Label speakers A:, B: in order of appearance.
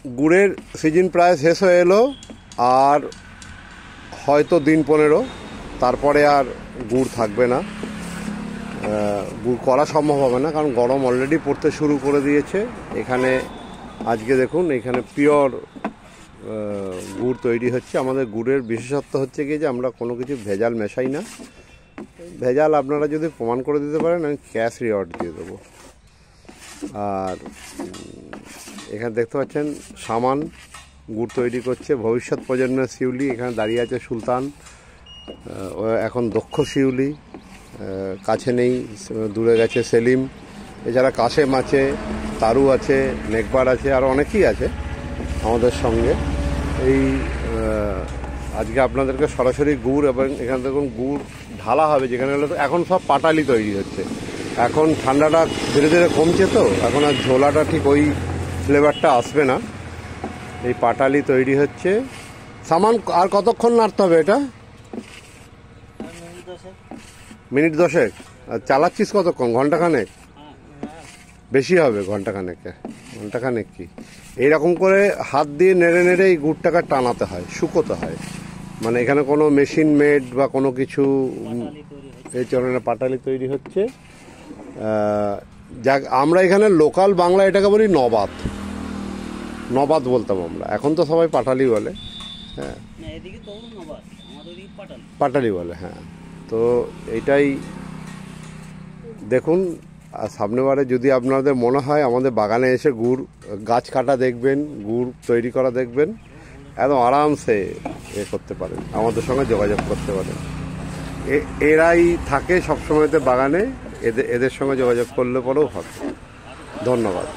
A: গুড়ের সিজন প্রায় শেষ হয়ে এলো, আর হয়তো দিন 15 তারপরে আর গুড় থাকবে না, গুড় করা সম্ভব হবে না, কারণ গরম অলরেডি পড়তে শুরু করে দিয়েছে। এখানে আজকে দেখুন এখানে পিওর গুড় তৈরি হচ্ছে। আমাদের গুড়ের বিশেষত্ব হচ্ছে কি যে আমরা কোনো কিছু ভেজাল মেশাই না। ভেজাল আপনারা যদি প্রমাণ করে দিতে পারেন আমি ক্যাশ রিওয়ার্ড দিয়ে দেবো। আর এখানে দেখতে পাচ্ছেন সামান গুড় তৈরি করছে ভবিষ্যৎ প্রজন্মের শিউলি। এখানে দাঁড়িয়ে আছে সুলতান, ও এখন দক্ষ শিউলি, কাছে নেই, দূরে গেছে সেলিম। এছাড়া কাশেম আছে, তারু আছে, নেকবার আছে, আর অনেকেই আছে আমাদের সঙ্গে। এই আজকে আপনাদেরকে সরাসরি গুড়, এবং এখানে দেখুন গুড় ঢালা হবে, যেখানে হলো এখন সব পাটালি তৈরি হচ্ছে। এখন ঠান্ডাটা ধীরে ধীরে কমছে, তো এখন আর ঝোলাটা ঠিক ওই ফ্লেভারটা আসবে না। এই পাটালি তৈরি হচ্ছে। সামান আর কতক্ষণ নাড়তে হবে এটা? মিনিট 10। আর চালাচ্ছিস কতক্ষণ? ঘন্টাখানেক? বেশি হবে, ঘন্টাখানেক কি। এইরকম করে হাত দিয়ে নেড়ে নেড়ে এই গুড়টাকে টানাতে হয়, শুকোতে হয়। মানে এখানে কোনো মেশিন মেড বা কোনো কিছু, এই চরণে পাটালি তৈরি হচ্ছে। যাক, আমরা এখানে লোকাল বাংলা এটাকে বলি নবাত বলতাম আমরা, এখন তো সবাই পাটালি বলে। হ্যাঁ, পাটালি বলে। হ্যাঁ, তো এইটাই দেখুন। আর সামনেবারে যদি আপনাদের মনে হয় আমাদের বাগানে এসে গুড় গাছ কাটা দেখবেন, গুড় তৈরি করা দেখবেন, একদম আরামসে করতে পারেন, আমাদের সঙ্গে যোগাযোগ করতে পারেন। এরাই থাকে সবসময়তে বাগানে, এদের সঙ্গে যোগাযোগ করলে পরেও হবে। ধন্যবাদ।